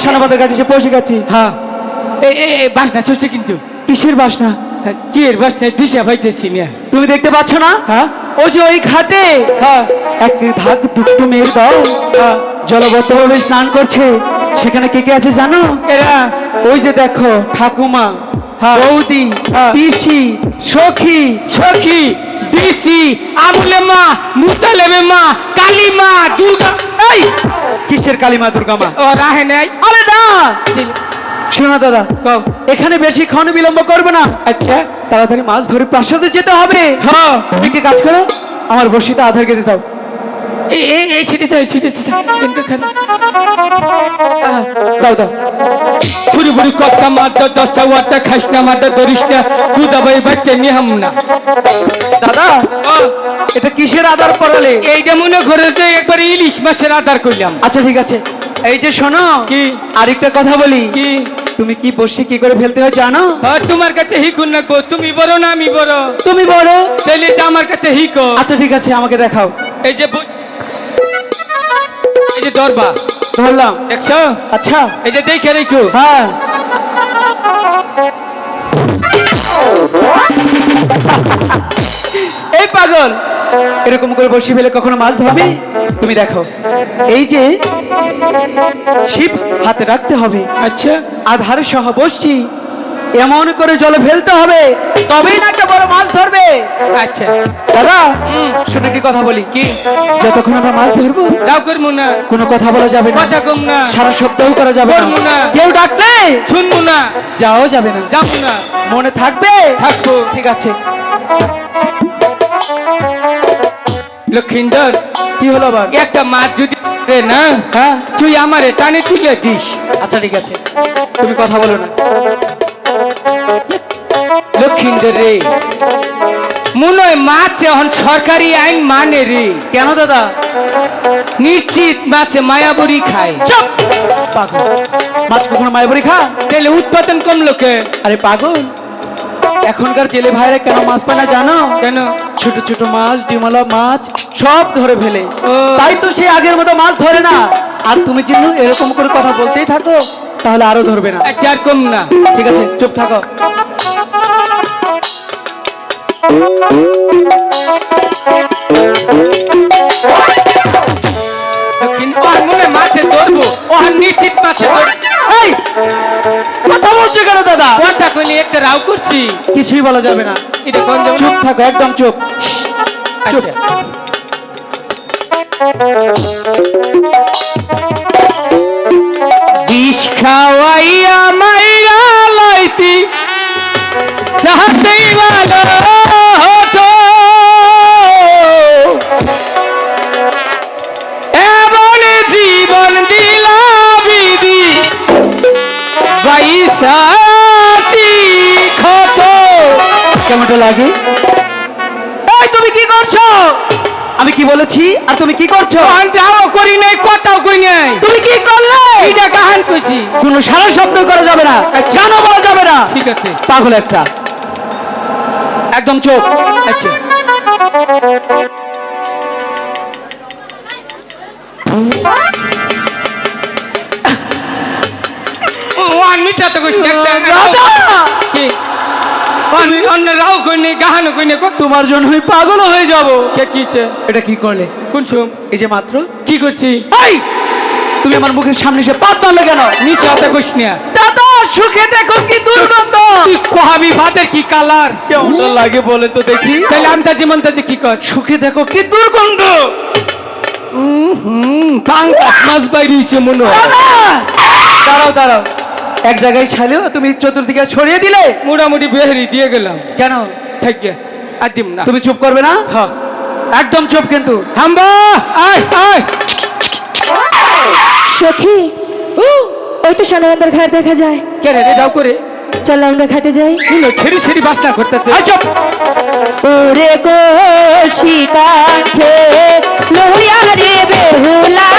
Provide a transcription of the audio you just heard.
শানাবাদের কাছে এসে পৌঁছে গেছি। হ্যাঁ, বাসনা চলছে কিন্তু। কিসের বাসনা? কি এর বাসনা? দিশা পাইতেছি না। তুমি দেখতে পাচ্ছ না? হ্যাঁ, ওই যে ওই ঘাটে এক ভাগ দুষ্ট মেয়ের দল জলবদ্ধভাবে স্নান করছে। সেখানে কে কে আছে জানো? এরা ওই যে দেখো, ঠাকুমা, বৌদি, পিসি, সখী, সখী, বিসি, আমুলে মা, মুতালেবে মা, কালী মা, দুর্গা। এই কিসের কালীমা দুর্গা মা? ও রাহে নাই। আরে না, শোনো দাদা, এখানে বেশিক্ষণ বিলম্ব করবে না। আচ্ছা, তাড়াতাড়ি মাছ ধরে প্রাসাদে যেতে হবে। হ্যাঁ, তুমি কি কাজ করো, আমার বসিতে আধার কেটে দাও। এই ছিটে দাও দাও। ছুরি বুড়ি কথা মারতে 10টা ওয়াটটা খাইস না, মারতে ধরিস না, পূজা ভাই বাচ্চা নিয়ে হাম না। দাদা, এটা কিসের আধার পড়ালে? এইটা মনে করে যে একবার ইলিশ মাছের আধার করলাম। আচ্ছা ঠিক আছে, এই যে শোনো, কি আরেকটা কথা বলি। কি? তুমি কি বসে কি করে ফেলতে হয় জানো? তোমার কাছে হিকুন রাখবো। তুমি বড় না আমি বড়? তুমি বড়, তাহলে আমার কাছে হিকো। আচ্ছা ঠিক আছে, আমাকে দেখাও। এই যে দরবা ধরলাম, দেখছো? আচ্ছা, এই যে দেখে রেখো। হ্যাঁ, এই পাগল, এরকম করে বসে ফেলে কখনো মাছ ধরবি? তুমি দেখো, এই যে ছিপ হাতে রাখতে হবে। আচ্ছা, আধার সহ বসছি, এমন করে জলে ফেলতে হবে, তবেই না একটা বড় মাছ ধরবে। আচ্ছা দাদা, শুনে কি কথা বলি? কি? যতক্ষণ আমরা মাছ ধরবো দাও করবো না, কোনো কথা বলা যাবে না, কথা কম না, সারা সপ্তাহ করা যাবে করবো না, কেউ ডাকলে শুনবো না, যাও যাবে না, যাবো না, মনে থাকবে? থাকবো। ঠিক আছে। লক্ষিন্দর, কি হলো আবার? একটা মাছ যদি না, হ্যাঁ, তুই আমারে টানে তুলে দিস। আচ্ছা ঠিক আছে, তুমি কথা বলো না। লক্ষিন্দর রে, মনে হয় মাছ এখন সরকারি আইন মানে রে। কেন দাদা? নিশ্চিত মাছে মায়াবুরি খায়। চুপ পাগল, মাছ কখনো মায়াবুরি খা? তাহলে উৎপাদন কম লোকে। আরে পাগল, এখনকার জেলে ভাইরা কেন মাছ পায় না জানো? কেন? ছোট ছোট মাছ, ডিমালা মাছ সব ধরে ফেলে, তাই তো সে আগের মতো মাছ ধরে না। আর তুমি চিনু এরকম করে কথা বলতেই থাকো, তাহলে আরো ধরবে না। চার কম না। ঠিক আছে, চুপ থাকো। মনে মাছে ধরবো, ওহান নিশ্চিত মাছে ধরবো। এই কথা বলছো কেন দাদা? কথা কইলে একটা রাও করছি, কিছুই বলা যাবে না। এটা কোন? চুপ থাকো, একদম চুপ। চুপ। বিষ খাওয়াইয়া মাইরা লাইতি তাহাতেই ভালো হতো, এমন জীবন দিলা বিধি বাইসা ক্ষত। কেমনটা লাগে? এই তুমি কি করছো? আমি কি বলেছি আর তুমি কি করছো? যাও করি নাই, কথাও কই নাই। তুমি কি করলে? এটা কাহান কইছি। কোনো সারা শব্দ করা যাবে না, কেন বলা যাবে না? ঠিক আছে। পাগল একটা, একদম চুপ। আচ্ছা, ও আমি চাতে কইছি একটা। দাদা, কি? অন্য রাও কইনি গাহানো কইনি তোমার জন্য আমি পাগল হয়ে যাব। কে কিছে এটা কি করলে? কোন শুম এই যে মাত্র কি করছি? এই তুমি আমার মুখের সামনে এসে পাত মারলে কেন? নিচে হাতে কইস না দাদা সুখে দেখো কি দুর্গন্ধ। তুই কহাবি ভাতের কি কালার কেমনটা লাগে বলে তো দেখি। তাহলে আমি তার জীবন তাজে কি কর সুখে দেখো কি দুর্গন্ধ। পাঙ্গাস মাছ বাইরেছে মনে হয় দাদা দাঁড়াও দাঁড়াও, এক জায়গায় ছাইলেও তুমি চতুর্দিকে ছড়িয়ে দিলে। মোটামুটি বেহারি দিয়ে গেলাম কেন? থাকে আর দিম না তুমি চুপ করবে না? হ্যাঁ একদম চুপ কিন্তু। হাম্বা আয় আয় সখী ওই তো সোনাবন্দার ঘাট দেখা যায়। কে রে দাও করে চল আমরা ঘাটে যাই। শুনো ছেড়ি ছেড়ি বাসনা করতেছে চুপ। ওরে কোশি কাঠে লোহিয়া রে বেহুলা